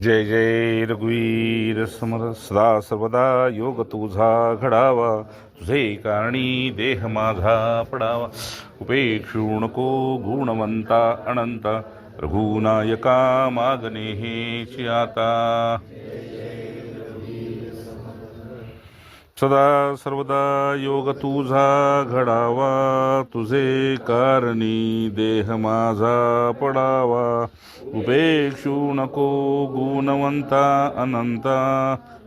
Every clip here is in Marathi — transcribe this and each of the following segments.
जय जय रघुवीर समर सदा सर्वदा योग तुझा घडावा, तुझे कारणी देह माझा पडावा. उपेक्षू नको गुणवंता अनंता, रघुनायका मागणे हेची आता. सदा सर्वदा योग तुझा घडावा, तुझे कारणी देह माझा पडावा. उपेक्षू नको गुणवंता अनंता,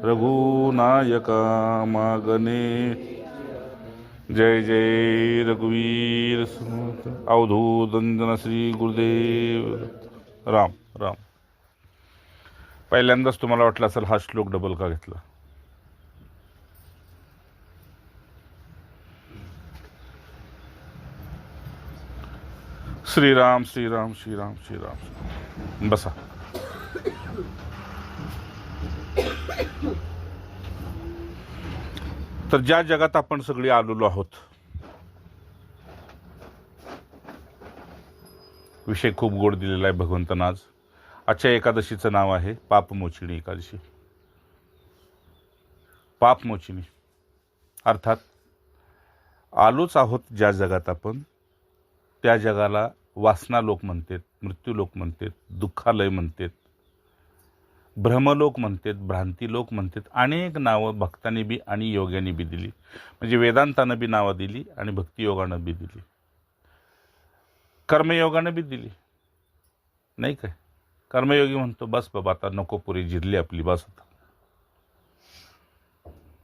रघुनायका मागणे. जय जय रघुवीर समर्थ. अवधूत वंदन श्री गुरुदेव. राम राम. पहिल्यांदाच तुम्हाला वाटलं असेल हा श्लोक डबल का घेतला. श्रीराम श्रीराम श्रीराम श्रीराम. बसा. तर ज्या जगात आपण सगळी आलेलो आहोत, विषय खूप गोड दिलेला आहे भगवंतानं आज. आजच्या एकादशीचं नाव आहे पापमोचिनी एकादशी. पापमोचिनी अर्थात आलोच आहोत ज्या जगात आपण, त्या जगाला वासना लोक म्हणतात, मृत्यू लोक म्हणतात, दुःखालय म्हणतात, भ्रमलोक म्हणतात, भ्रांती लोक म्हणतात. अनेक नावं भक्तांनी बी आणि योग्यानी बी दिली. म्हणजे वेदांतानं बी नावं दिली आणि भक्तियोगानं बी दिली, कर्मयोगानं बी दिली. नाही काय, कर्मयोगी म्हणतो बस बाबा आता नको, पुरी जिरली आपली, बस आता.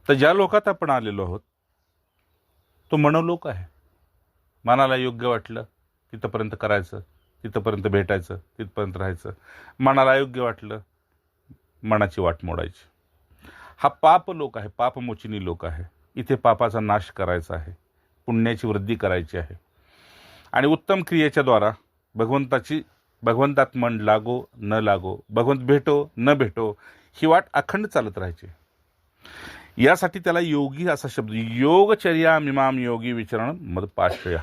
तर ज्या लोकात आपण आलेलो आहोत तो मनोलोक आहे. मनाला योग्य वाटलं तिथंपर्यंत करायचं, तिथंपर्यंत भेटायचं, तिथपर्यंत राहायचं. मनाला अयोग्य वाटलं मनाची वाट मोडायची. हा पाप लोक आहे, पापमोचिनी लोक आहे. इथे पापाचा नाश करायचा आहे, पुण्याची वृद्धी करायची आहे. आणि उत्तम क्रियेच्या द्वारा भगवंतात मन लागो न लागो, भगवंत भेटो न भेटो, ही वाट अखंड चालत राहायची. यासाठी त्याला योगी असा शब्द, योगचर्या मिमाम योगी विचरण मदपाश्रय.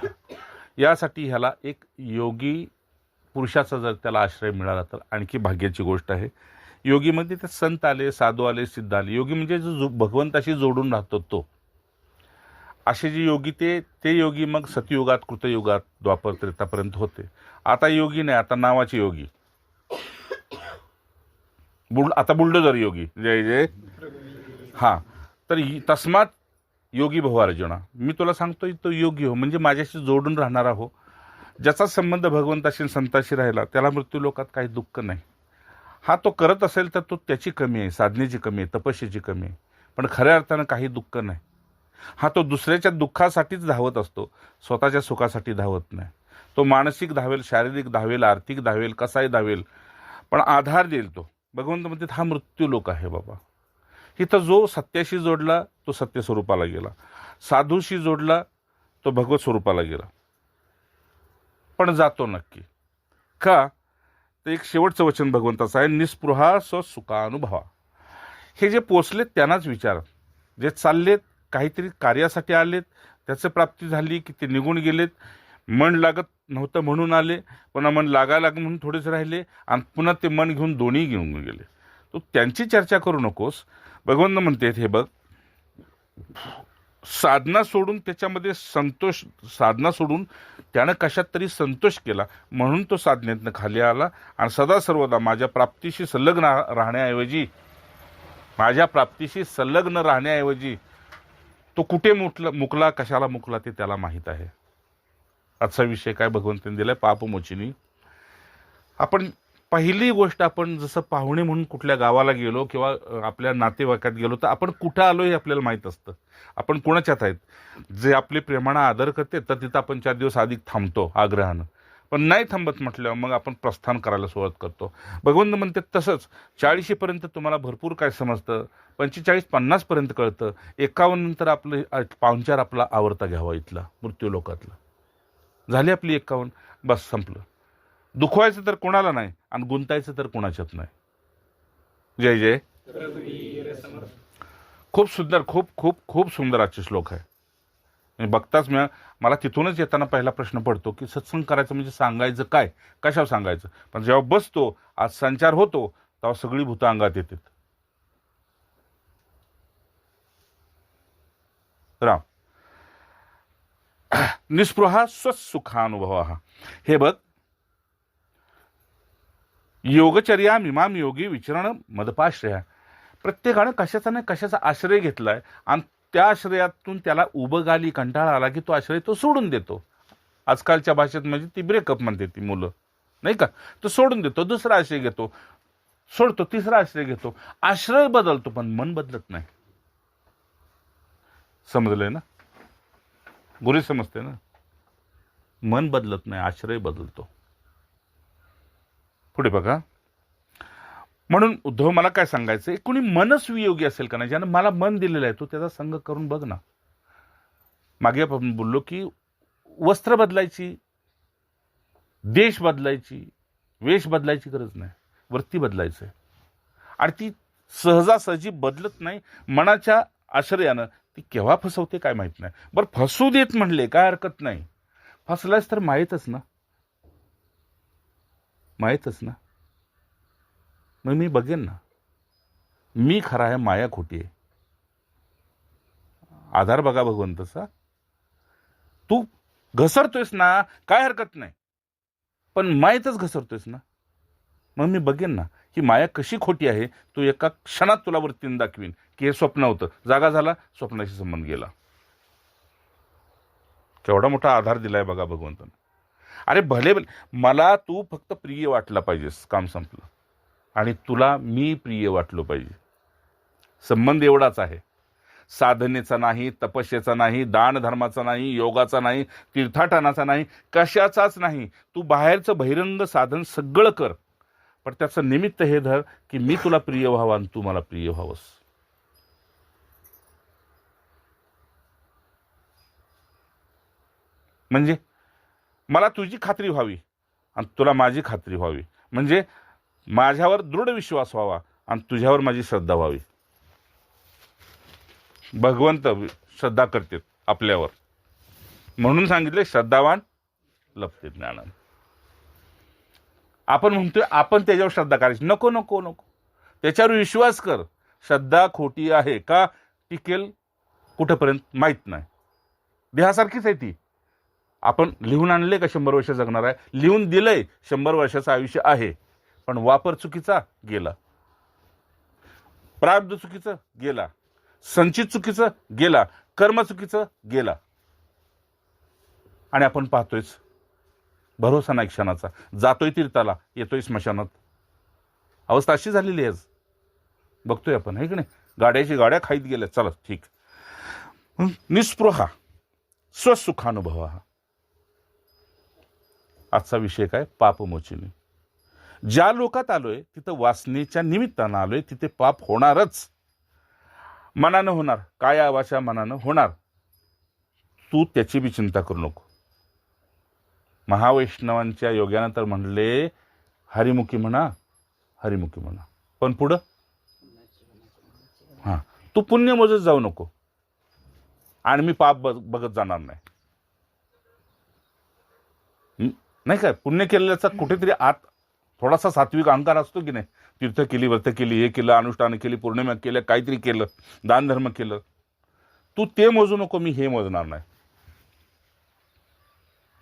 यासाठी ह्याला एक योगी पुरुषाचा जर त्याला आश्रय मिळाला तर आणखी भाग्याची गोष्ट आहे. योगीमध्ये ते संत आले, साधू आले, सिद्ध आले. योगी म्हणजे जो भगवंताशी जोडून राहतो तो. असे जे योगी ते योगी मग सतयुगात, कृतयुगात, द्वापर त्रेतापर्यंत होते. आता योगी नाही, आता नावाचे योगी. आता बुलडोजर योगी. जय जय. हां, तर तस्मात योगी भव अर्जुना. मी तुला सांगतोय तो योगी हो, म्हणजे माझ्याशी जोडून राहणारा हो. ज्याचा संबंध भगवंताशी संताशी राहिला त्याला मृत्यू लोकात काही दुःख नाही. हा तो करत असेल तर तो त्याची कमी आहे, साधनेची कमी आहे, तपस्येची कमी आहे, पण खऱ्या अर्थानं काही दुःख नाही. हा तो दुसऱ्याच्या दुःखासाठीच धावत असतो, स्वतःच्या सुखासाठी धावत नाही. तो मानसिक धावेल, शारीरिक धावेल, आर्थिक धावेल, कसाही धावेल, पण आधार देईल तो. भगवंत म्हणतात हा मृत्यू लोक आहे बाबा. इथं जो सत्याशी जोडला तो सत्य स्वरूपाला गेला, साधूशी जोडला तो भगवत स्वरूपाला गेला. पण जातो नक्की का? तर एक शेवटचं वचन भगवंताचं आहे, निस्पृहा सुखानुभवा. हे जे पोचलेत त्यांनाच विचार. जे चाललेत, काहीतरी कार्यासाठी आलेत, त्याचं प्राप्ती झाली की ते निघून गेलेत. मन लागत नव्हतं म्हणून आले, पुन्हा मन लागायला म्हणून थोडेच राहिले, आणि पुन्हा ते मन घेऊन दोन्ही घेऊन गेले. तो त्यांची चर्चा करू नकोस. भगवंत म्हणते हे बघ, साधना सोडून त्याच्यामध्ये संतोष, साधना सोडून त्यानं कशात तरी संतोष केला म्हणून तो साधनेतनं खाली आला. आणि सदा सर्वदा माझ्या प्राप्तीशी संलग्न राहण्याऐवजी तो कुठे मुकला, कशाला मुकला ते त्याला माहीत आहे. आजचा विषय काय भगवंतांनी दिलाय, पापमोचिनी. आपण पहिली गोष्ट, आपण जसं पाहुणे म्हणून कुठल्या गावाला गेलो किंवा आपल्या नातेवाईकात गेलो तर आपण कुठं आलो हे आपल्याला माहीत असतं. आपण कोणाच्यात आहेत. जे आपले प्रेमानं आदर करते तर तिथं आपण 4 दिवस अधिक थांबतो आग्रहानं. पण नाही थांबत म्हटल्यावर मग आपण प्रस्थान करायला सुरुवात करतो. भगवंत म्हणते तसंच 40पर्यंत तुम्हाला भरपूर काय समजतं, 45-50 पर्यंत कळतं. 51 नंतर आपलं पाहुणचार आपला आवरता घ्यावा इथला मृत्यू लोकातला. झाली आपली 51, बस संपलं. दुखवायचं तर कोणाला नाही आणि गुंतायचं तर कोणाच्यात नाही. जय जय. खूप सुंदर, खूप खूप खूप सुंदर आजचे श्लोक आहे. बघताच मला तिथूनच येताना पहिला प्रश्न पडतो की सत्संग करायचं म्हणजे सांगायचं काय, कशावर सांगायचं. पण जेव्हा बसतो, आज संचार होतो, तेव्हा सगळी भूतं अंगात येतात. राम निस्पृहा स्वसुखानुभव. हे बघ, योगचर्या मिमाम योगी विचरण मदपाश्रया. प्रत्येकानं कशाचा नाही कशाचा आश्रय घेतलाय आणि त्या आश्रयातून त्याला उबग आली, कंटाळा आला की तो आश्रय तो सोडून देतो. आजकालच्या भाषेत म्हणजे ती ब्रेकअप म्हणते ती मुलं, नाही का? तो सोडून देतो, दुसरा आश्रय घेतो, सोडतो, तिसरा आश्रय घेतो. आश्रय बदलतो पण मन बदलत नाही. समजलंय ना? गुरी समजते ना? मन बदलत नाही, आश्रय बदलतो. पुढे बघा. म्हणून उद्धव मला काय सांगायचंय, कुणी मनस्वियोगी असेल का नाही, ज्यानं मला मन दिलेलं आहे, तो त्याचा संग करून बघ ना. मागे आपण बोललो की वस्त्र बदलायची, देश बदलायची, वेश बदलायची गरज नाही, वृत्ती बदलायचंय. आणि ती सहजासहजी बदलत नाही. मनाच्या आश्रयानं ती केव्हा फसवते काय माहित नाही. बरं, फसू देत म्हणले काय हरकत नाही. फसलाच तर माहीतच ना, माहीतच ना. मग मी बघेन ना, मी खरा आहे, माया खोटी आहे. आधार बघा भगवंतचा. तू घसरतोयस ना, काय हरकत नाही, पण मायेतच घसरतोयस ना. मग मी बघेन ना ही माया कशी खोटी आहे. तू एका क्षणात तुला वरतीन दाखवीन की हे स्वप्न होतं, जागा झाला, स्वप्नाशी संबंध गेला. केवढा मोठा आधार दिलाय बघा भगवंतानं. अरे भले मला तू फक्त प्रिय वाटला पाहिजेस, काम संपलं. आणि तुला मी प्रिय वाटलो पाहिजे. संबंध एवढाच आहे. साधनेचा नाही, तपस्येचा नाही, दान धर्माचा नाही, योगाचा नाही, तीर्थाटनाचा नाही, कशाचाच नाही. तू बाहेरचं बहिरंग साधन सगळं कर, पण त्याचं निमित्त हे धर की मी तुला प्रिय व्हावा आणि तू मला प्रिय व्हावंस. म्हणजे मला तुझी खात्री व्हावी आणि तुला माझी खात्री व्हावी. म्हणजे माझ्यावर दृढ विश्वास व्हावा आणि तुझ्यावर माझी श्रद्धा व्हावी. भगवंत श्रद्धा करतात आपल्यावर, म्हणून सांगितले श्रद्धावान लभते ज्ञानानं. आपण म्हणतोय आपण त्याच्यावर श्रद्धा करायची. नको नको नको, त्याच्यावर विश्वास कर. श्रद्धा खोटी आहे का, टिकेल कुठंपर्यंत माहीत नाही. देहासारखीच आहे ती. आपण लिहून आणले का 100 वर्ष जगणार आहे, लिहून दिलंय 100 वर्षाचं आयुष्य आहे, पण वापर चुकीचा गेला, प्रारब्ध चुकीचं गेला, संचित चुकीचं गेला, कर्म चुकीचं गेला. आणि आपण पाहतोयच, भरोसा नाही क्षणाचा. जातोय तीर्थाला, येतोय स्मशानात. अवस्था अशी झालेली आहे. बघतोय आपण, आहे की नाही? गाड्याची गाड्या खाईत गेल्या. चला ठीक. निस्पृहा स्वसुखानुभव. आजचा विषय काय? पापमोचनी. ज्या लोकात आलोय तिथं वासनेच्या निमित्तानं आलोय, तिथे पाप होणारच. मनानं होणार, काया वाचा मनानं होणार. तू त्याची बी चिंता करू नको. महावैष्णवांच्या योग्यानं तर म्हणले हरिमुखी म्हणा, हरिमुखी म्हणा. पण पुढं तू पुण्य मोजत जाऊ नको आणि मी पाप बघत जाणार नाही. नाही काय, पुण्य केलेल्याचा कुठेतरी आत थोडासा सात्विक अहंकार असतो की नाही. तीर्थ केली, व्रत केली, हे केलं, अनुष्ठान केली, पौर्णिमा केलं, काहीतरी केलं, दान धर्म केलं. तू ते मोजू नको, मी हे मोजणार नाही.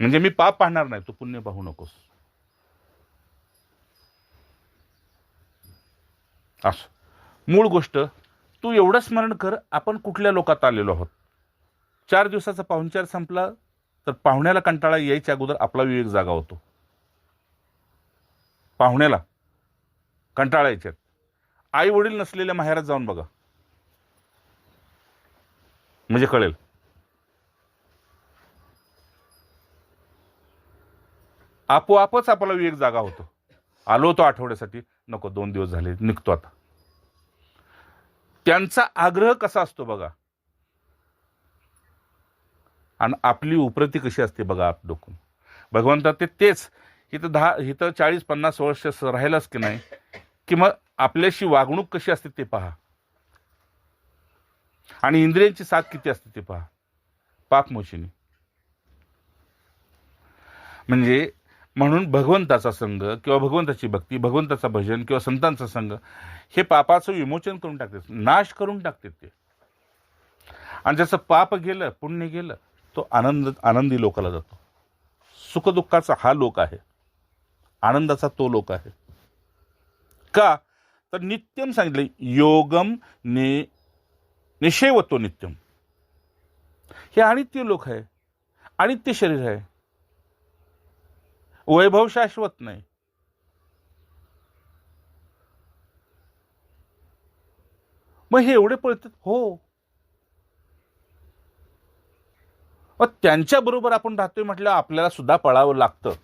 म्हणजे मी पाप पाहणार नाही, तू पुण्य पाहू नकोस. असं मूळ गोष्ट. तू एवढं स्मरण कर, आपण कुठल्या लोकात आलेलो आहोत. 4 दिवसाचा पाहुणचार संपला तर पाहुण्याला कंटाळा यायच्या अगोदर आपला विवेक जागा होतो. पाहुण्याला कंटाळा यायच्यात. आई वडील नसलेल्या माहेरात जाऊन बघा, म्हणजे कळेल. आपोआपच आपला विवेक जागा होतो. आलो होतो आठवड्यासाठी, नको 2 दिवस झाले, निघतो आता. त्यांचा आग्रह कसा असतो बघा, आणि आपली उपरती कशी असते बघा. आप डोकून भगवंता तेच इथं 40-50 वर्ष राहिलाच की नाही, की मग आपल्याशी वागणूक कशी असते ते पहा, आणि इंद्रियांची साथ किती असते ते पहा. पापमोचनी म्हणजे म्हणून भगवंताचा संग किंवा भगवंताची भक्ती, भगवंताचा भजन किंवा संतांचा संग हे पापाचं विमोचन करून टाकते, नाश करून टाकते ते. आणि ज्याचं पाप गेलं, पुण्य गेलं, तो आनंदी लोकाला जातो. सुखदुःखाचा हा लोक आहे, आनंदाचा तो लोक आहे. का तर नित्यम सांगितलं, योगम निषेवतो नित्यम. हे अनित्य लोक आहे, अनित्य शरीर आहे, वैभव शाश्वत नाही. मग हे एवढे पळतात हो. मग त्यांच्या बरोबर आपण राहतोय म्हटलं, आपल्याला सुद्धा पळावं लागतं.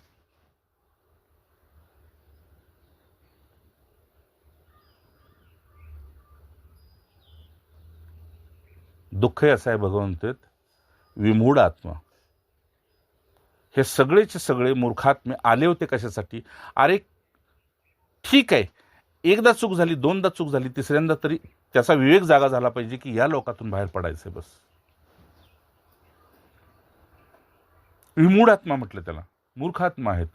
दुःख असं आहे भगवंतेत, विमूढ आत्मा. हे सगळेचे सगळे मूर्खात्मे आले होते कशासाठी? अरे ठीक आहे, एकदा चूक झाली, दोनदा चूक झाली, तिसऱ्यांदा तरी त्याचा विवेक जागा झाला पाहिजे की या लोकातून बाहेर पडायचंय. बस विमूढ आत्मा म्हटलं त्याला, मूर्खात्मा आहेत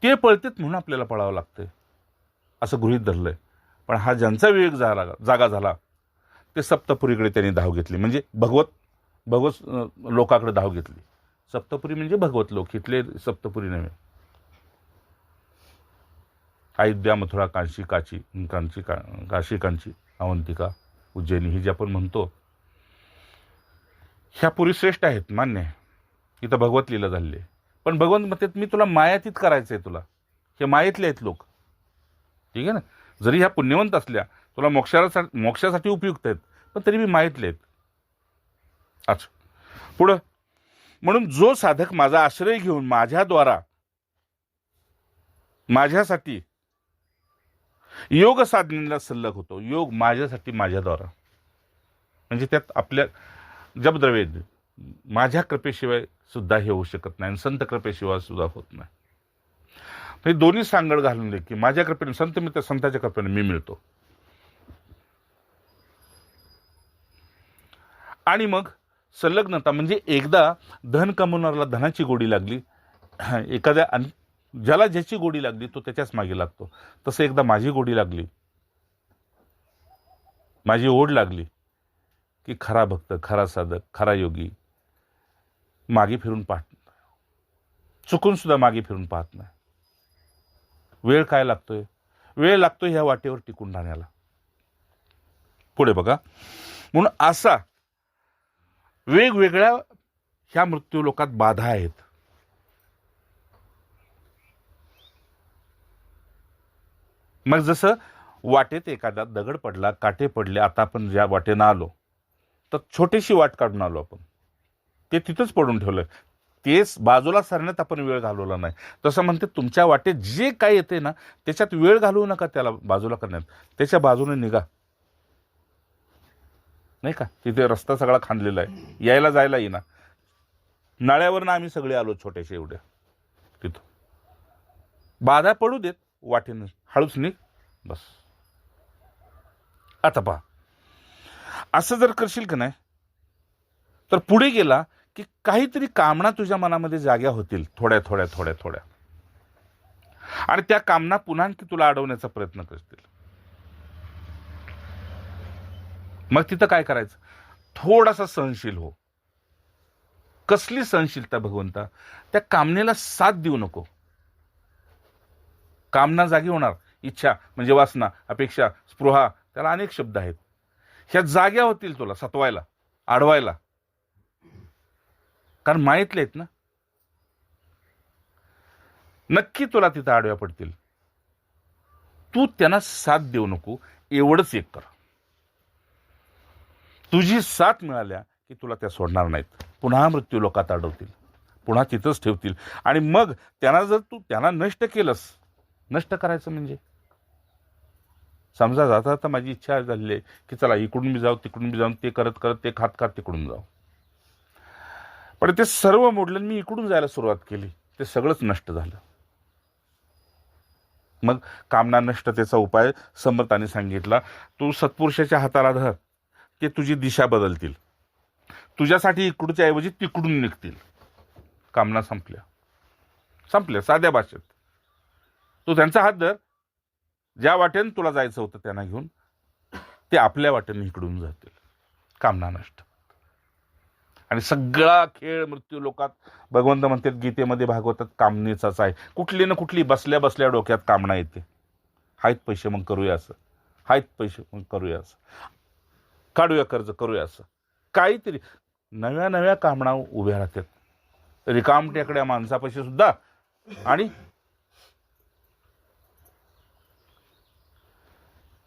ते पळतेत म्हणून आपल्याला पळावं लागतंय असं गृहीत धरलंय. पण हा ज्यांचा विवेक जागा झाला ते सप्तपुरीकडे त्यांनी धाव घेतली, म्हणजे भगवत लोकाकडे धाव घेतली. सप्तपुरी म्हणजे भगवत लोक, इथले सप्तपुरी नव्हे. अयोध्या, मथुरा, काशी, कांची, अवंतिका, उज्जैनी ही जी आपण म्हणतो, ह्या पुरी श्रेष्ठ आहेत, मान्य आहे. इथं भगवत लीला झालेली आहे. पण भगवंत म्हणतात मी तुला मायातीत करायचंय, तुला हे मायेतले आहेत लोक, ठीक आहे ना. जरी ह्या पुण्यवंत असल्या, तुला मोक्षासाठी उपयुक्त आहेत, पण तरी मी मायेतले आहेत. अच्छा, पुढं म्हणून जो साधक माझा आश्रय घेऊन माझ्याद्वारा माझ्यासाठी योग साधनेला सल्लग होतो. योग माझ्यासाठी माझ्याद्वारा म्हणजे त्यात आपल्या जपद्रव्य माझ्या कृपेशिवाय सुद्धा हे होऊ शकत नाही, संत कृपेशिवाय सुद्धा होत नाही. हे दोन्ही सांगड घालून दे की माझ्या कृपेने संत मित्र, संतांच्या कृपेने मी मिळतो. आणि मग संलग्नता म्हणजे एकदा धन कमवणाऱ्याला धनाची गोडी लागली, एखाद्या ज्याला ज्याची गोडी लागली तो त्याच्याच मागे लागतो. तसं एकदा माझी गोडी लागली, माझी ओढ लागली की खरा भक्त, खरा साधक, खरा योगी मागे फिरून पाहत नाही, चुकून सुद्धा मागे फिरून पाहत नाही. वेळ काय लागतोय? वेळ लागतोय ह्या वाटेवर टिकून राहण्याला. पुढे बघा, म्हणून असा वेगवेगळ्या ह्या मृत्यू लोकात बाधा आहेत. मग जसं वाटेत एखादा दगड पडला, काटे पडले, आता आपण ज्या वाटेनं आलो तर छोटीशी वाट काढून आलो आपण, ते तिथंच पडून ठेवलंय, तेच बाजूला सरण्यात आपण वेळ घालवला नाही. तसं म्हणते तुमच्या वाटेत जे काय येते ना त्याच्यात वेळ घालवू नका, त्याला बाजूला करण्यात, त्याच्या बाजूने निघा. नाही का, तिथे रस्ता सगळा खांदलेला आहे, यायला जायला येईना. नाळ्यावरनं आम्ही सगळे आलो छोट्याशा एवढ्या, तिथं बाधा पडू देत, वाटेनं हळूच निघ बस. आता पहा, असं जर करशील का नाही तर पुढे गेला की काहीतरी कामना तुझ्या मनामध्ये जाग्या होतील, थोड्या थोड्या थोड्या थोड्या, आणि त्या कामना पुन्हा आणखी तुला अडवण्याचा प्रयत्न करतील. मग तिथं काय करायचं? थोडासा सहनशील हो. कसली सहनशीलता भगवंता? त्या कामनेला साथ देऊ नको. कामना जागी होणार, इच्छा म्हणजे वासना, अपेक्षा, स्पृहा, त्याला अनेक शब्द आहेत. ह्या जाग्या होतील तुला सतवायला, अडवायला, कारण माहितले आहेत ना. नक्की तुला तिथं आडव्या पडतील. तू त्यांना साथ देऊ नको, एवढंच एक कर. तुझी साथ मिळाल्या की तुला त्या सोडणार नाहीत, पुन्हा मृत्यू लोकात अडवतील, पुन्हा तिथंच ठेवतील. आणि मग त्यांना जर तू त्यांना नष्ट केलंस, नष्ट करायचं म्हणजे समजा जाता जाता माझी इच्छा झाली आहे की चला इकडून मी जाऊ, तिकडून मी जाऊन, ते करत करत, ते खात खात तिकडून जाऊ, पण ते सर्व मोडलं, मी इकडून जायला सुरुवात केली, ते सगळंच नष्ट झालं. मग कामना नष्टतेचा उपाय समर्थाने सांगितला. तू सत्पुरुषाच्या हाताला धर, ते तुझी दिशा बदलतील, तुझ्यासाठी इकडच्या ऐवजी तिकडून निघतील. कामना संपल्या. संपले साध्या भाषेत. तू त्यांचा हात धर, ज्या वाटेने तुला जायचं होतं त्यांना घेऊन ते आपल्या वाटेने इकडून जातील. कामना नष्ट. आणि सगळा खेळ मृत्यू लोकात भगवंत म्हणतात गीतेमध्ये, भागवतात, कामनेचाच आहे. कुठली ना कुठली बसल्या बसल्या डोक्यात कामना येते. आहेत पैसे मग करूया असं, आहेत पैसे मग करूया असं, काढूया कर्ज करूया असं, काहीतरी नव्या नव्या कामना उभ्या राहतात. रिकामटेकड्या माणसापाशी सुद्धा आणि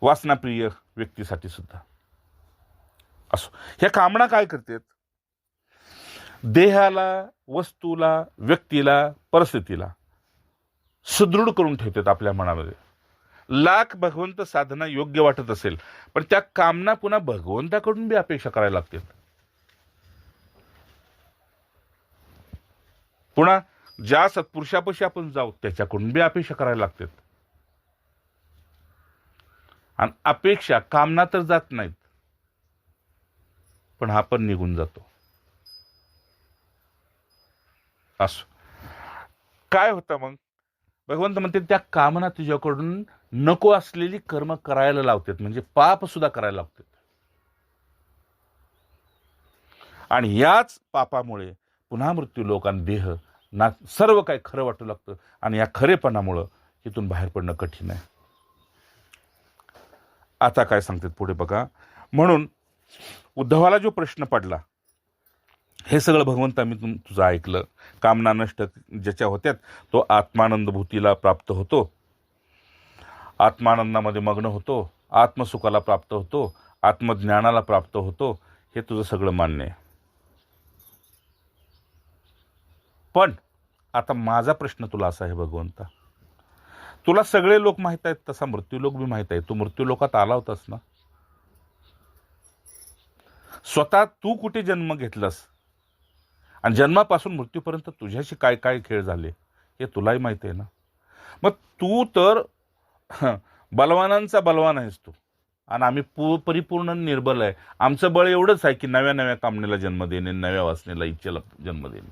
वासनाप्रिय व्यक्तीसाठी सुद्धा. असो, ह्या कामना काय करतात? देहाला, वस्तूला, व्यक्तीला, परिस्थितीला सुदृढ करून ठेवतात आपल्या मनामध्ये. लाख भगवंत साधना योग्य वाटत असेल, पण त्या कामना पुन्हा भगवंताकडून बी अपेक्षा करायला लागतात. पुन्हा ज्या सत्पुरुषापाशी आपण जाऊ त्याच्याकडून बी अपेक्षा करायला लागतात. आणि अपेक्षा, कामना तर जात नाहीत, पण हा पण निघून जातो. असो, काय होतं मग? भगवंत म्हणते त्या कामना तुझ्याकडून नको असलेली कर्म करायला लावतात, म्हणजे पाप सुद्धा करायला लावतात. आणि याच पापामुळे पुन्हा मृत्यू लोकांना देह ना सर्व काही खरं वाटू लागतं. आणि या खरेपणामुळं इथून बाहेर पडणं कठीण आहे. आता काय सांगतात पुढे बघा. म्हणून उद्धवाला जो प्रश्न पडला, हे सगळं भगवंता मी तुझं ऐकलं. कामना नष्ट ज्याच्या होत्यात तो आत्मानंद भूतीला प्राप्त होतो, आत्मानंदामध्ये मग्न होतो, आत्मसुखाला प्राप्त होतो, आत्मज्ञानाला प्राप्त होतो. हे तुझं सगळं मान्य आहे. पण आता माझा प्रश्न तुला असा आहे भगवंता, तुला सगळे लोक माहित आहेत, तसा मृत्यूलोक बी माहित आहे. तू मृत्यूलोकात आला होतास ना. स्वतः तू कुठे जन्म घेतलास आणि जन्मापासून मृत्यूपर्यंत तुझ्याशी काय काय खेळ झाले हे तुलाही माहिती आहे ना. मग तू तर बलवानांचा बलवान आहेस तू, आणि आम्ही परिपूर्ण निर्बल आहे. आमचं बळ एवढंच आहे की नव्या नव्या कामनेला जन्म देणे, नव्या वासनेला इच्छेला जन्म देणे.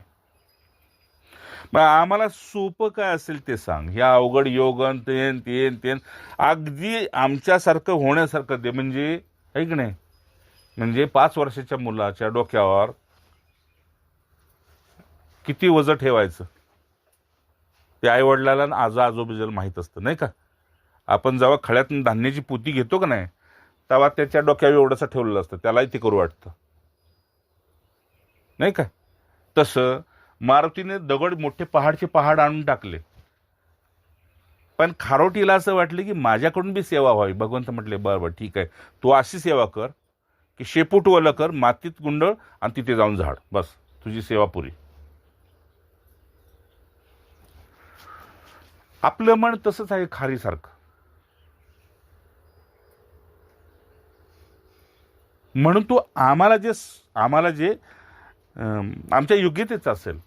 मग आम्हाला सोपं काय असेल ते सांग. ह्या अवघड योगन तेन तेन तेन अगदी आमच्यासारखं होण्यासारखं दे. म्हणजे आहे की नाही, म्हणजे 5 वर्षाच्या मुलाच्या डोक्यावर किती वजन ठेवायचं ते आई वडिलाला आणि आजोबाला माहीत असतं नाही का. आपण जेव्हा खळ्यातून धान्याची पोती घेतो का नाही, तेव्हा त्याच्या डोक्यावर एवढंसं ठेवलेलं असतं, त्यालाही ते करू वाटतं नाही का. तसं मारुतीने दगड मोठे पहाडचे पहाड आणून टाकले, पण खारोटीला असं वाटलं की माझ्याकडून बी सेवा व्हावी. भगवंत म्हटले बरं ठीक आहे, तू अशी सेवा कर की शेपूट वलं कर, मातीत गुंडळ आणि तिथे जाऊन झाड, बस तुझी सेवा पुरी. आपलं मन तसंच आहे खारीसारखं. म्हणून तू आम्हाला जे आमच्या योग्यतेचं असेल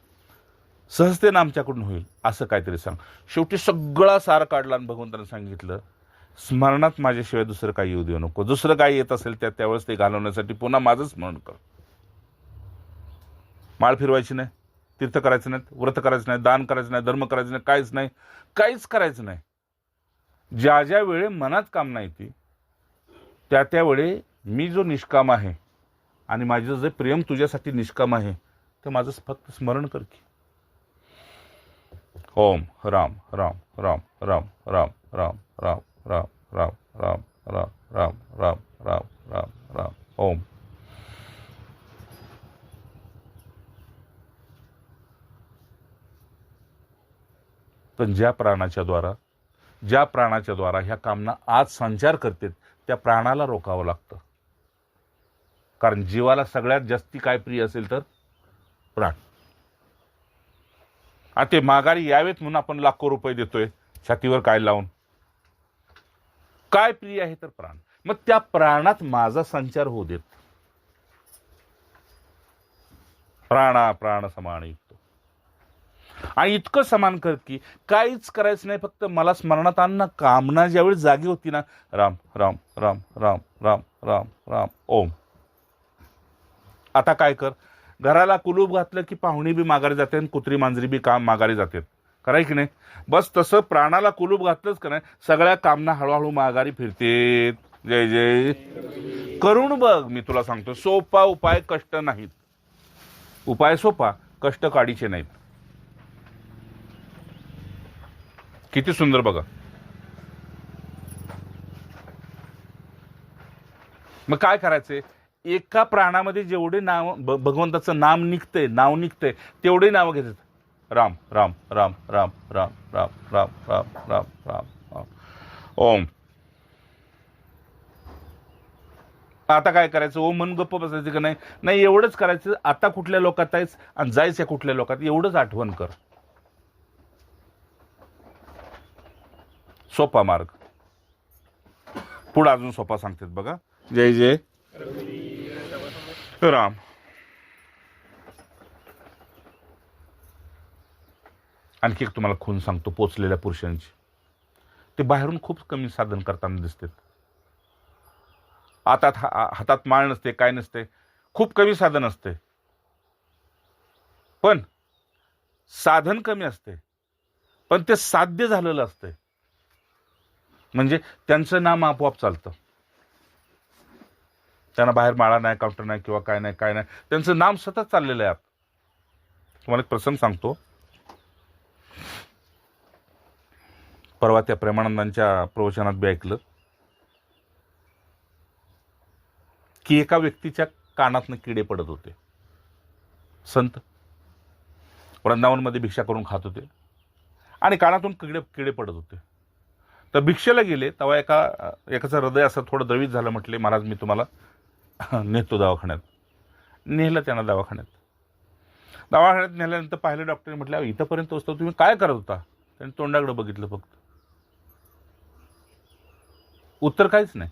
सहजतेनं आमच्याकडून होईल असं काहीतरी सांग. शेवटी सगळा सार काढला आणि भगवंतानं सांगितलं, स्मरणात माझ्याशिवाय दुसरं काही येऊ देऊ नको. दुसरं काही येत असेल त्यावेळेस ते घालवण्यासाठी पुन्हा माझं स्मरण कर. माळ फिरवायची नाही, तीर्थ करायचं नाही, व्रत करायचं नाही, दान करायचं नाही, धर्म करायचं नाही, काहीच करायचं नाही. ज्या ज्या वेळे मनात कामना येते त्या वेळे मी जो निष्काम आहे आणि माझं जे प्रेम तुझ्यासाठी निष्काम आहे ते माझं फक्त स्मरण कर की ओम राम राम राम राम राम राम राम राम राम राम राम राम राम राम राम राम ओम. पण ज्या प्राणाच्या द्वारा ह्या कामना आज संचार करतात त्या प्राणाला रोखावं लागतं. कारण जीवाला सगळ्यात जास्ती काय प्रिय असेल तर प्राण. आणि ते माघारी यावेत म्हणून आपण लाखो रुपये देतोय छातीवर काय लावून. काय प्रिय आहे तर प्राण. मग त्या प्राणात माझा संचार होऊ देत. प्राण समान युक्त. आणि इतकं समान कर की काहीच करायचं नाही, फक्त मला स्मरणात आण ना. कामना ज्यावेळी जागी होती ना, राम राम राम राम राम राम राम ओम. आता काय कर, घराला कुलूप घातलं की पाहुणी बी माघारी जाते आणि कुत्री मांजरी बी माघारी जातात. कराय की नाही. बस तसं प्राणाला कुलूप घातलंच का नाही, सगळ्या कामना हळूहळू माघारी फिरतेत. जय जय. करून बघ, मी तुला सांगतो, सोपा उपाय, कष्ट नाहीत. उपाय सोपा, कष्ट काढीचे नाहीत. किती सुंदर बघा. मग काय करायचंय, एका प्राणामध्ये जेवढे नाव भगवंताचं नाव निघतंय तेवढे नाव घेतात. राम राम राम राम राम राम राम राम राम राम राम ओम. आता काय करायचं, ओम म्हणून गप्प बसायचं का नाही, एवढंच करायचं. आता कुठल्या लोकात आहेस आणि जायचं कुठल्या लोकात, एवढंच आठवण कर. सोपा मार्ग. पुढे अजून सोपा सांगतात बघा. जय जय राम. आणखी एक तुम्हाला खून सांगतो पोचलेल्या पुरुषांची. ते बाहेरून खूप कमी साधन करताना दिसतात. हातात माळ नसते, काय नसते, खूप कमी साधन असते, पण साधन कमी असते, पण ते साध्य झालेलं असते. म्हणजे त्यांचं नाम आपोआप चालतं. त्यांना बाहेर माळा नाही, काउंटर नाही, किंवा काय नाही, त्यांचं नाम सतत चाललेलं आहे. तुम्हाला एक प्रसंग सांगतो. परवा त्या प्रेमानंदांच्या प्रवचनात बी ऐकलं की एका व्यक्तीच्या कानातनं किडे पडत होते. संत वृंदावनमध्ये भिक्षा करून खात होते आणि कानातून किडे पडत होते. तर भिक्षेला गेले तेव्हा एकाचं हृदय असं थोडं द्रवित झालं. म्हटले, महाराज मी तुम्हाला नेतो दवाखान्यात. नेलं त्यांना दवाखान्यात नेल्यानंतर पाहिलं डॉक्टरने. म्हटलं, इथंपर्यंत असतो तुम्ही काय करत होता? त्यांनी तोंडाकडे बघितलं फक्त. उत्तर काहीच नाही.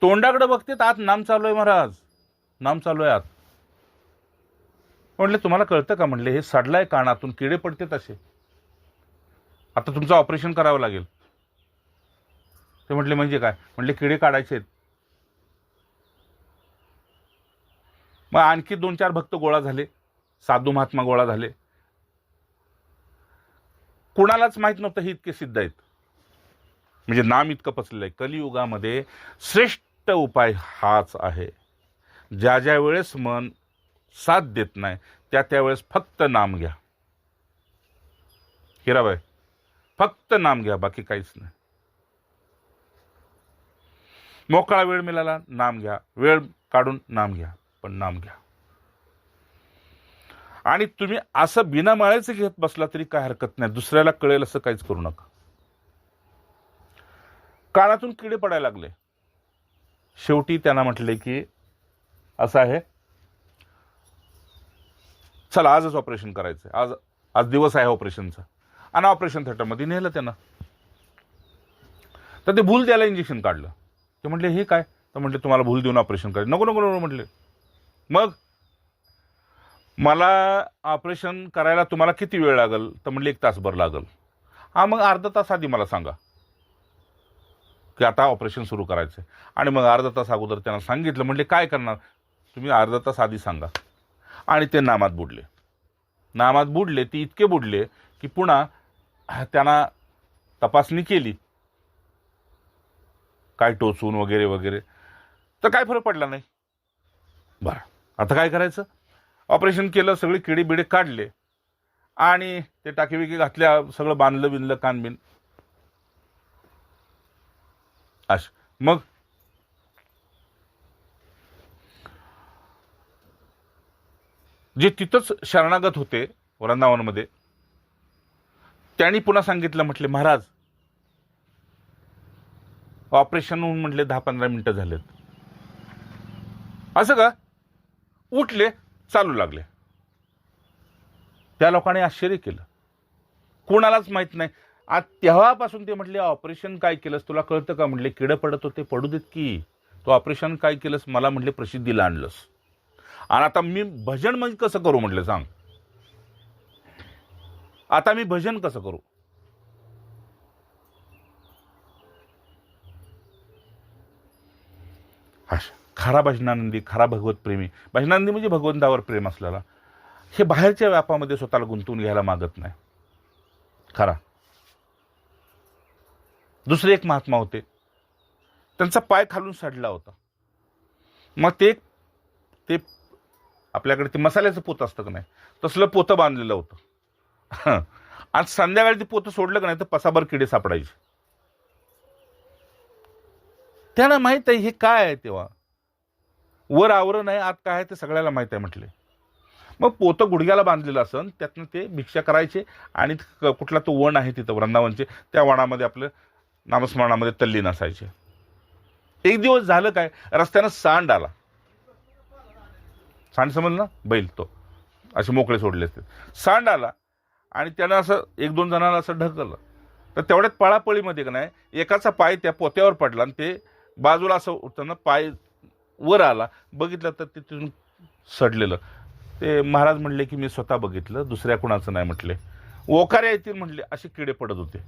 तोंडाकडे बघते, आत नाम चालू आहे महाराज, नाम चालू आहे आत. म्हटलं, तुम्हाला कळतं का? म्हणले, हे सडलाय कानातून, किडे पडते तसे, आता तुमचं ऑपरेशन करावं लागेल. ते म्हटले, म्हणजे काय? म्हटले, किडे काढायचे आहेत. मग आणखी 2-4 भक्त गोळा झाले, साधू महात्मा गोळा झाले. कुणालाच माहित नव्हतं हे इतके सिद्ध आहेत. म्हणजे नाम इतकं पसरलंय. कलियुगामध्ये श्रेष्ठ उपाय हाच आहे. ज्या वेळेस मन साथ देत नाही त्यावेळेस फक्त नाम घ्या. हिराबाई, फक्त नाम घ्या, बाकी काहीच नाही. मोकळा वेळ मिळाला नाम घ्या, वेळ काढून नाम घ्या, पण नाम घ्या. आणि तुम्ही असं बिना माळेचं घेत बसला तरी काय हरकत नाही. दुसऱ्याला कळेल असं काहीच करू नका. कानातून किडे पडायला लागले. शेवटी त्यांना म्हटले की असं आहे, चला आजच ऑपरेशन करायचंय, आज दिवस आहे ऑपरेशनचा. आणि ऑपरेशन थिएटरमध्ये नेलं त्यांना. तर ते भूल द्यायला इंजेक्शन काढलं. ते म्हटले, हे काय? तर म्हटले, तुम्हाला भूल देऊन ऑपरेशन करायचं. नको नको नको म्हटले. मग मला ऑपरेशन करायला तुम्हाला किती वेळ लागेल? तर म्हटले, 1 तासभर लागेल. हा, मग अर्धा तास आधी मला सांगा की आता ऑपरेशन सुरू करायचंय. आणि मग अर्धा तास अगोदर त्यांना सांगितलं. म्हटले, काय करणार? तुम्ही अर्धा तास आधी सांगा. आणि ते नामात बुडले. ते इतके बुडले की पुन्हा त्यांना तपासणी केली, काय टोचून वगैरे वगैरे, तर काय फरक पडला नाही. बरं, आता काय करायचं? ऑपरेशन केलं, सगळे किडे बिडे काढले आणि ते टाकीविकी घातल्या, सगळं बांधलं बिनलं, कानबिन अश. मग जे तिथंच शरणागत होते वृंदावनमध्ये, त्यांनी पुन्हा सांगितलं. म्हटले, महाराज ऑपरेशन होऊन म्हटले 10-15 मिनिटं झालेत. असं का? उठले, चालू लागले. त्या लोकांनी आश्चर्य केलं, कोणालाच माहित नाही. आज तेव्हापासून ते म्हटले, ऑपरेशन काय केलंस तुला कळतं का? म्हटले, किडे पडत होते, पडू देत की, तो ऑपरेशन काय केलंस? मला म्हटले प्रसिद्धीला आणलंस. आणि आता मी भजन म्हणजे कसं करू? म्हटले, सांग आता मी भजन कसं करू? खरा भजनानंदी, खरा भगवत प्रेमी. भजनानंदी म्हणजे भगवंतावर प्रेम असलेला. हे बाहेरच्या व्यापामध्ये स्वतःला गुंतवून घ्यायला मागत नाही. खरा. दुसरे एक महात्मा होते, त्यांचा पाय खालून सडला होता. मग ते आपल्याकडे ते मसाल्याचं पोतं असतं का नाही, तसलं पोतं बांधलेलं होतं. आज संध्याकाळी ते पोतं सोडलं का नाही तर पसाभर किडे सापडायचे. त्यांना माहित आहे हे काय आहे. तेव्हा वर आवरण आहे, आत काय आहे ते सगळ्याला माहित आहे म्हटले. मग पोतं गुडघ्याला बांधलेलं असन, त्यातनं ते भिक्षा करायचे आणि कुठला तो वन आहे तिथं वृंदावनचे, त्या वनामध्ये आपलं नामस्मरणामध्ये तल्लीन असायचे. एक दिवस झालं काय, रस्त्यानं सांड आला. सांड समजलं, बैल तो असे मोकळे सोडले असते. सांड आला आणि त्यानं असं एक दोन जणांना असं ढकललं. तर तेवढ्यात पळापळीमध्ये का नाही एकाचा पाय त्या पोत्यावर पडला आणि ते बाजूला असं उठताना पाय वर आला. बघितलं तर ते तिथून सडलेलं. ते महाराज म्हणले की मी स्वतः बघितलं, दुसऱ्या कुणाचं नाही म्हटले. ओखारे येतील म्हटले, असे किडे पडत होते,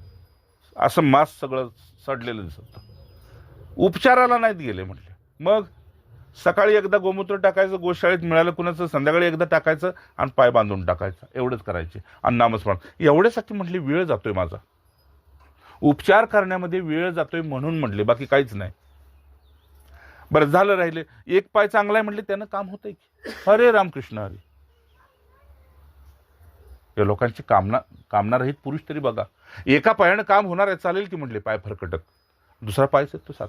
असं मांस सगळं सडलेलं दिसत होतं. उपचाराला नाहीत गेले म्हटले. मग सकाळी एकदा गोमूत्र टाकायचं, गोशाळेत मिळालं कुणाचं, संध्याकाळी एकदा टाकायचं आणि पाय बांधून टाकायचं, एवढंच करायचे. आणि नामस्मरण एवढ्यासाठी म्हटले वेळ जातोय माझा, उपचार करण्यामध्ये वेळ जातोय म्हणून म्हटले, बाकी काहीच नाही. बरं झालं, राहिले एक पाय चांगला आहे म्हटले, त्यानं काम होतंय की. हरे रामकृष्ण हरी. या लोकांची कामना रहित पुरुष तरी बघा, एका पायानं काम होणार आहे चालेल की म्हटले, पाय फरकटत, दुसरा पायच तो साथ.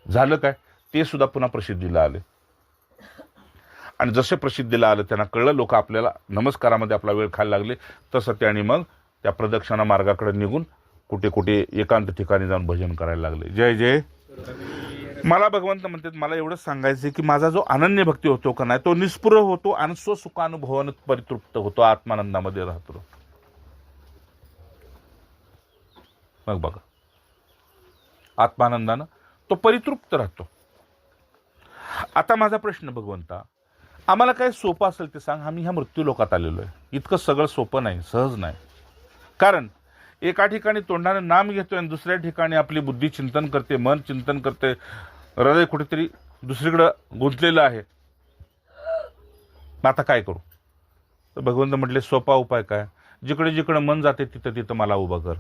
झालं काय, ते सुद्धा पुन्हा प्रसिद्धीला आले. आणि जसे प्रसिद्धीला आलं त्यांना कळलं, लोक आपल्याला नमस्कारामध्ये आपला वेळ खायला लागले. तसं त्याने मग त्या प्रदक्षिणा मार्गाकडे निघून कुठे कुठे एकांत ठिकाणी जाऊन भजन करायला लागले. जय जय. मला भगवंत म्हणतात, मला एवढंच सांगायचं की माझा जो अनन्य भक्ती होतो का नाही, तो निस्पृह होतो आणि स्वसुखानुभवानं परितृप्त होतो, आत्मानंदामध्ये राहतो. मग बघा, आत्मानंदानं तो परितृप्त राहतो. आता माझा प्रश्न भगवंता, आम्हाला काय सोपं असेल ते सांग. आम्ही ह्या मृत्यू लोकात आलेलो आहे, इतकं सगळं सोपं नाही, सहज नाही. कारण एका ठिकाणी तोंडाने नाम घेतोय आणि दुसऱ्या ठिकाणी आपली बुद्धी चिंतन करते, मन चिंतन करते, हृदय कुठेतरी दुसरीकडं गुंतलेलं आहे. आता काय करू. तर भगवंत म्हटले, सोपा उपाय काय, जिकडे जिकडे मन जाते तिथं तिथं मला उभं कर.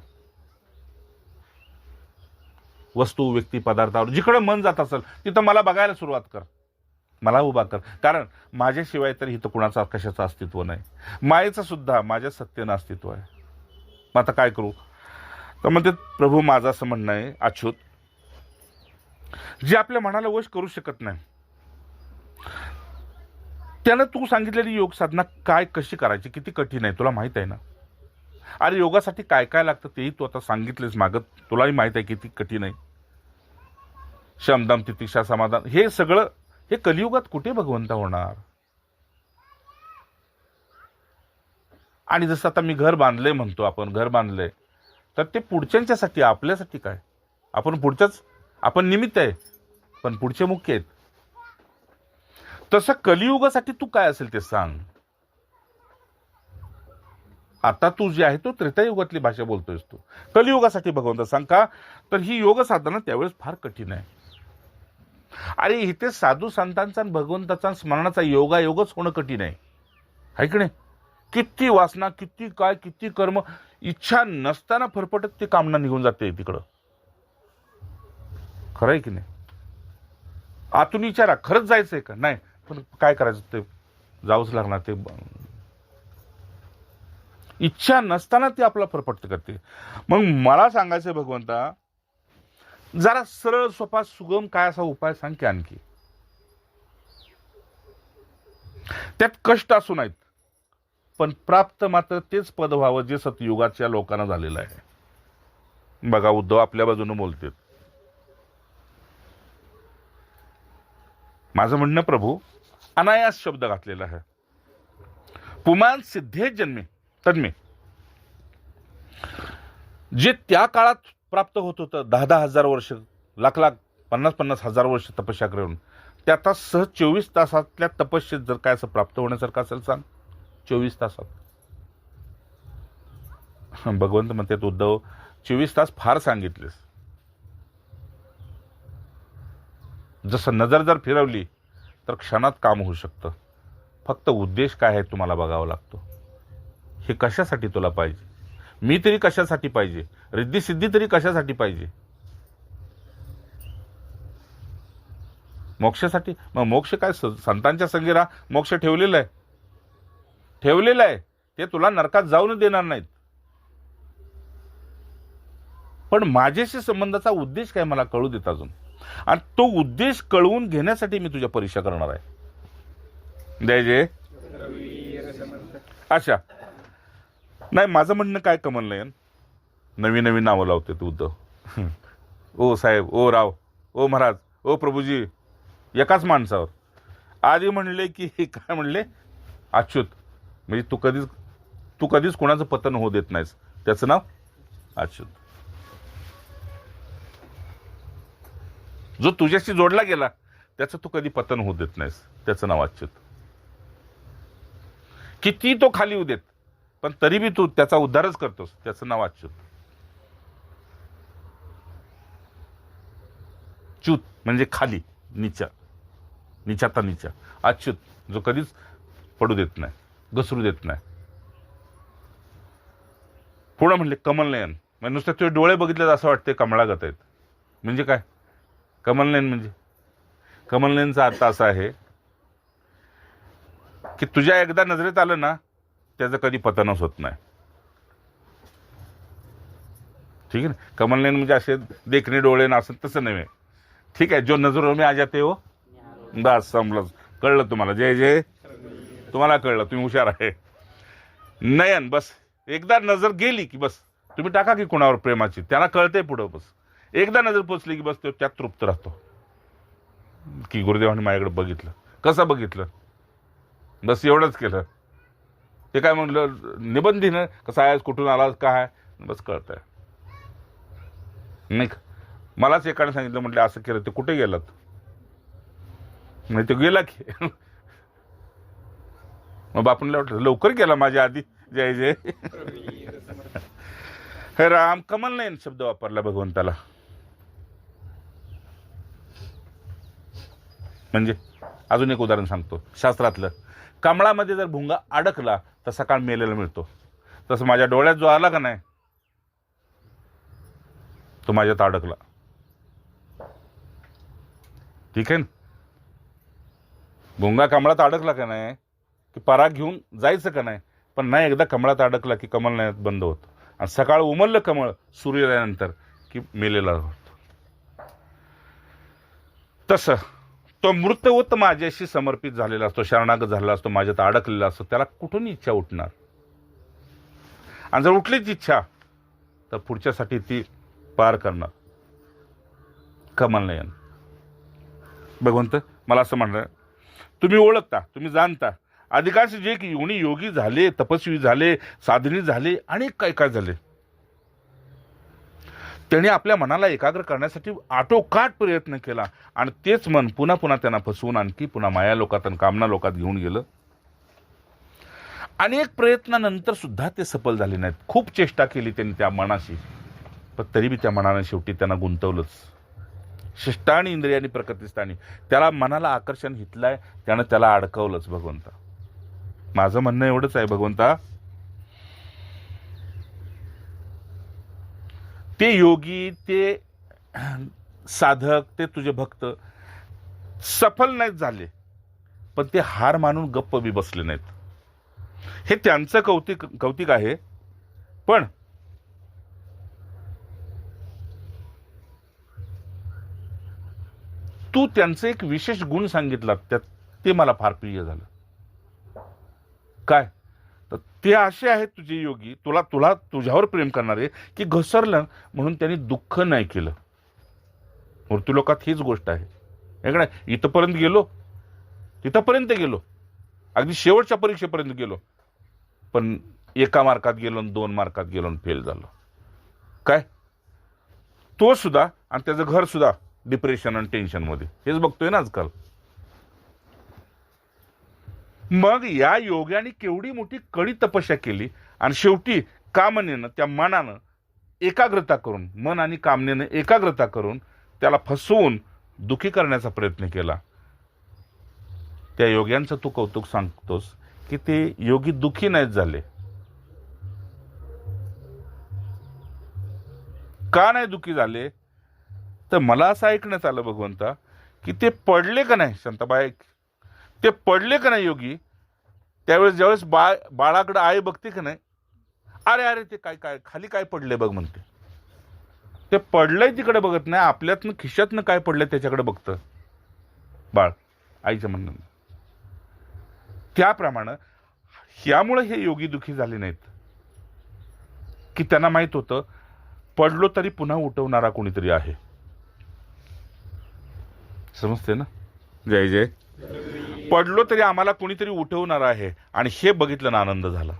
वस्तू, व्यक्ती, पदार्थावर जिकडे मन जात असेल तिथं मला बघायला सुरुवात कर, मला उभा कर. कारण माझ्याशिवाय तर इथं कुणाचा कशाचं अस्तित्व नाही, मायेचं सुद्धा माझ्या सत्तेनं अस्तित्व आहे. मग आता काय करू. तर म्हणते, प्रभू माझं असं म्हणणं आहे अच्युत, जे आपल्या मनाला वश करू शकत नाही त्यानं तू सांगितलेली योग साधना काय कशी करायची, किती कठीण आहे तुला माहित आहे ना. अरे योगासाठी काय काय लागतं तेही तू आता सांगितलेस मागत, तुलाही माहित आहे किती कठीण आहे. शमदम तितिक्षा समाधान हे सगळं हे कलियुगात कुठे भगवंता होणार. आणि जसं आता मी घर बांधलंय म्हणतो, आपण घर बांधलंय तर ते पुढच्यांच्यासाठी, आपल्यासाठी काय, आपण निमित्त आहे पण पुढचे मुख्य आहेत. तसं कलियुगासाठी तू काय असेल ते सांग. आता तू जे आहे तो त्रेतायुगातली भाषा बोलतोयस, तू कलियुगासाठी भगवंत सांग का. तर ही योग साधना त्यावेळेस फार कठीण आहे. अरे इथे साधू संतांचा आणि भगवंताचा स्मरणाचा योगायोगच होणं कठीण आहे की नाही. किती वासना, किती काय, किती कर्म, इच्छा नसताना फरफटत ती कामना निघून जाते तिकडं. खरं आहे की नाही. आतून विचारा, खरंच जायचंय का, नाही पण काय करायचं, ते जाऊच लागणार. ते इच्छा नसताना ती आपला फरफट करते. मग मला सांगायचंय भगवंता, जरा सरळ सोपा सुगम काय असा उपाय सांग की आणखी. त्यात कष्ट असू नाहीत पण प्राप्त मात्र तेच पद व्हावं जे सतयुगाच्या लोकांना झालेलं आहे. बघा उद्धव आपल्या बाजूने बोलतात. माझं म्हणणं प्रभू, अनायास शब्द घातलेला आहे. पुमान सिद्धे जन्मे तन्मे, जे त्या काळात प्राप्त होत होतं 10,000 हजार वर्ष, लाख 50,000 हजार वर्ष तपस्या करून, ते आता सहज 24 तासातल्या तपस्येत जर काय असं प्राप्त होण्यासारखं असेल सांग. 24 तासात. भगवंत म्हणतात, उद्धव 24 तास फार सांगितलेस. जसं नजर जर फिरवली तर क्षणात काम होऊ शकतं. फक्त उद्देश काय आहे तुम्हाला बघावं लागतो. हे कशासाठी तुला पाहिजे? मी तरी कशासाठी पाहिजे? रिद्धी सिद्धी तरी कशासाठी पाहिजे? मोक्षासाठी. मग मोक्ष काय? संतांच्या संगी राहा, मोक्ष ठेवलेला आहे, ठेवलेलं आहे. ते तुला नरकात जाऊन देणार नाहीत. पण माझ्याशी संबंधाचा उद्देश काय मला कळू देत अजून, आणि तो उद्देश कळवून घेण्यासाठी मी तुझ्या परीक्षा करणार आहे. जय जय. अच्छा, नाही माझं म्हणणं काय कमल नयन, नवीन नवीन नावं लावते तू उद्धव. ओ साहेब, ओ राव, ओ महाराज, ओ प्रभूजी, एकाच माणसावर. आधी म्हणले की काय म्हणले? अच्युत. म्हणजे तू कधीच कोणाचं पतन होऊ देत नाहीस, त्याचं नाव अच्युत. जो तुझ्याशी जोडला गेला त्याचं तू कधी पतन होऊ देत नाहीस, त्याचं नाव अच्युत. किती तो खाली होऊ देत, पण तरी बी तू त्याचा उद्धारच करतोस, त्याचं नाव अच्युत. च्युत म्हणजे खाली, नीचा, नीचाता नीचा. अच्युत जो कधीच पडू देत नाही, घसरू देत नाही. पुढे म्हणले कमल नयन. म्हणजे नुसतं तुझे डोळे बघितले असं वाटते कमळागत आहेत. म्हणजे काय कमल नयन म्हणजे? कमल नयनचा अर्थ असा आहे की तुझ्या एकदा नजरेत आलं ना, त्याचं कधी पतनच होत नाही. ठीक आहे ना? कमल नयन म्हणजे असे देखणे डोळे ना, असं तसं नव्हे. ठीक आहे, जो नजरों में आ जाते हो, बस समजलं, कळलं तुम्हाला. जय जय. तुम्हाला कळलं, तुम्ही हुशार आहे. नयन, बस एकदा नजर गेली की बस तुम्ही टाका की कोणावर प्रेमाची, त्याला कळते पुढं. बस एकदा नजर पोचली की बस तो त्यात तृप्त राहतो की गुरुदेवाने माझ्याकडे बघितलं. कसं बघितलं? बस एवढंच केलं. ते काय म्हणलं निबंधीनं, कसा आहेस, कुठून आलास, काय, बस कळतंय. नाही, मलाच एकाने सांगितलं, म्हटलं असं केलं, ते कुठे गेलात? नाही, तो गेला की. मग बापूंना वाटलं लवकर गेला माझ्या आधी. जय जय. हे राम. कमल नयन शब्द वापरला भगवंताला. म्हणजे अजून एक उदाहरण सांगतो शास्त्रातलं. कमळामध्ये जर भुंगा अडकला तर सकाळ मेलेला मिळतो. तसं माझ्या डोळ्यात जो आला का नाही, तो माझ्यात अडकला. ठीक आहे ना? भुंगा कमळात अडकला का नाही की पराग घेऊन जायचं का नाही, पण नाही एकदा कमळात अडकला की कमल नयनात बंद होतो. आणि सकाळ उमललं कमळ सूर्योदयानंतर की मेलेला होतो. तसं तो मृतवत माझ्याशी समर्पित झालेला असतो, शरणागत झालेला असतो, माझ्यात अडकलेला असतो. त्याला कुठून इच्छा उठणार? आणि जर उठलीच इच्छा तर पुढच्यासाठी ती पार करणार. कमल नयन. भगवंत मला असं म्हणणं, तुम्ही ओळखता, तुम्ही जाणता, अधिकांश जे की योनी योगी झाले, तपस्वी झाले, साधनी झाले, अनेक काय काय झाले, त्यांनी आपल्या मनाला एकाग्र करण्यासाठी आटोकाट प्रयत्न केला. आणि तेच मन पुन्हा पुन्हा त्यांना फसवून आणखी पुन्हा माया लोकात आणि कामना लोकात घेऊन गेलं. अनेक प्रयत्नानंतर सुद्धा ते सफल झाले नाहीत. खूप चेष्टा केली त्यांनी त्या मनाशी, पण तरी बी त्या मनाने शेवटी त्यांना गुंतवलंच. शिष्टाणी इंद्रियानी प्रकृतीस्थानी. त्याला मनाला आकर्षण हितलंय, त्यानं त्याला अडकवलंच. भगवंता माझं म्हणणं एवढंच आहे, भगवंता ते योगी, ते साधक, ते तुझे भक्त सफल नाहीत झाले, पण ते हार मानून गप्प बी बसले नाहीत. हे त्यांचं कौतिक आहे. पण तू त्यांचं एक विशेष गुण सांगितला, त्यात ते मला फार प्रिय झालं. काय? तर ते असे आहेत तुझे योगी, तुला तुझ्यावर प्रेम करणारे, की घसरलं म्हणून त्यांनी दुःख नाही केलं. मृत्यूलोकात हीच गोष्ट आहे. इकडे इथपर्यंत गेलो, तिथपर्यंत गेलो, अगदी शेवटच्या परीक्षेपर्यंत गेलो, पण 1 मार्कात गेलो, 2 मार्कात गेलो, फेल झालो. काय? तो सुद्धा आणि त्याचं घर सुद्धा डिप्रेशन आणि टेन्शन मध्ये. हेच बघतोय ना आजकाल. मग या योग्याने केवढी मोठी कडी तपस्या केली आणि शेवटी कामनेनं, त्या मनानं एकाग्रता करून, मन आणि कामनेनं एकाग्रता करून त्याला फसवून दुखी करण्याचा प्रयत्न केला. त्या योग्यांचं तू कौतुक सांगतोस की ते योगी दुखी नाहीत झाले, का नाही दुःखी झाले? तर मला असं ऐकण्यात आलं भगवंता की ते पडले का नाही, शांताबाई, ते पडले का नाही योगी, त्यावेळेस ज्यावेळेस बाळाकडे आई बघते का नाही, अरे अरे ते काय काय खाली काय पडले बघ म्हणते. ते पडलंय तिकडे बघत नाही, आपल्यातनं खिशातनं काय पडलंय त्याच्याकडे बघतं बाळ, आईच्या म्हणणं. त्याप्रमाणे यामुळे हे योगी दुखी झाले नाहीत की त्यांना माहित होतं पडलो तरी पुन्हा उठवणारा कोणीतरी आहे. समजते ना? जय जय. पडलो तरी आम्हाला कोणीतरी उठवणार आहे, आणि हे बघितलं ना आनंद झाला.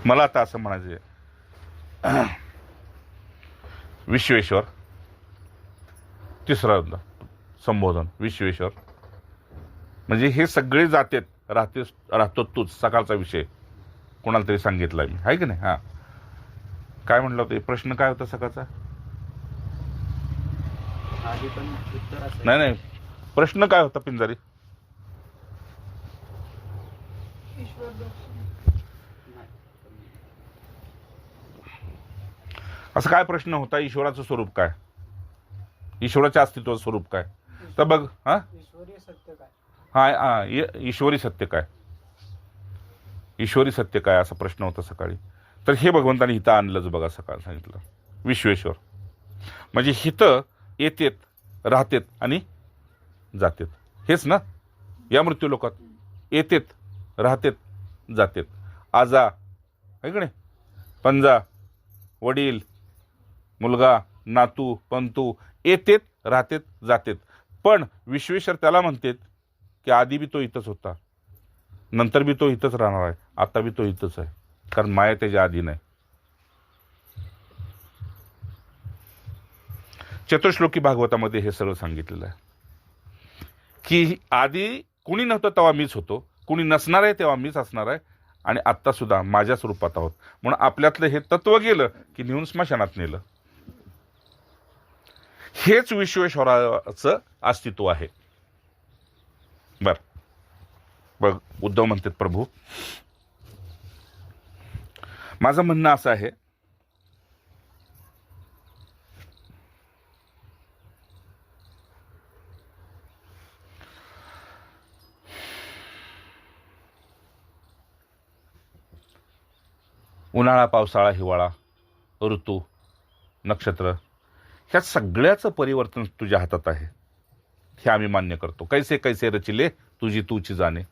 मला आता असं म्हणायचं, विश्वेश्वर, तिसरा संबोधन विश्वेश्वर, म्हणजे हे सगळे जातेत राहतो तूच, सकाळचा विषय कोणाला तरी सांगितलाय मी, आहे की नाही? हा, काय म्हणलं होतं? प्रश्न काय होता सकाळचा? नाही, प्रश्न काय होता पिंजारी? असं काय प्रश्न होता? ईश्वराचं स्वरूप काय, ईश्वराच्या अस्तित्वाचं स्वरूप काय? तर बघ, हा, ईश्वरी सत्य काय, ईश्वरी सत्य काय, असा प्रश्न होता सकाळी. तर हे भगवंताने हिथं आणलंच बघा. सकाळ सांगितलं विश्वेश्वर म्हणजे हिथं येतेत, राहतेत आणि जातेत, हेच ना. या मृत्यू लोकात येतेत, राहतेत, जातेत. आजा, आहे की नाही, पंजा, वडील, मुलगा, नातू, पंतू, येतेत, राहतेत, जातेत. पण विश्वेश्वर त्याला म्हणतेत की आधी बी तो इथंच होता, नंतर बी तो इथंच राहणार आहे, आता बी तो इथंच आहे, कारण माया त्याच्या आधी नाही. चतुश्लोकी भागवतामध्ये हे सगळं सांगितलेलं आहे की आधी कुणी नव्हतं तेव्हा मीच होतो, कुणी नसणार आहे तेव्हा मीच असणार आहे, आणि आत्ता सुद्धा माझ्याच रूपात आहोत. म्हणून आपल्यातलं हे तत्व गेलं की नेऊन स्मशानात नेलं. हेच विश्वेश्वराचं अस्तित्व आहे. बघ, उद्धव म्हणतात, प्रभू माझं म्हणणं असं आहे, उन्हाळा, पावसाळा, हिवाळा, ऋतू, नक्षत्र, ह्या सगळ्याचं परिवर्तन तुझ्या हातात आहे, हे आम्ही मान्य करतो. कैसे कैसे रचिले तुझी तूची जाणे.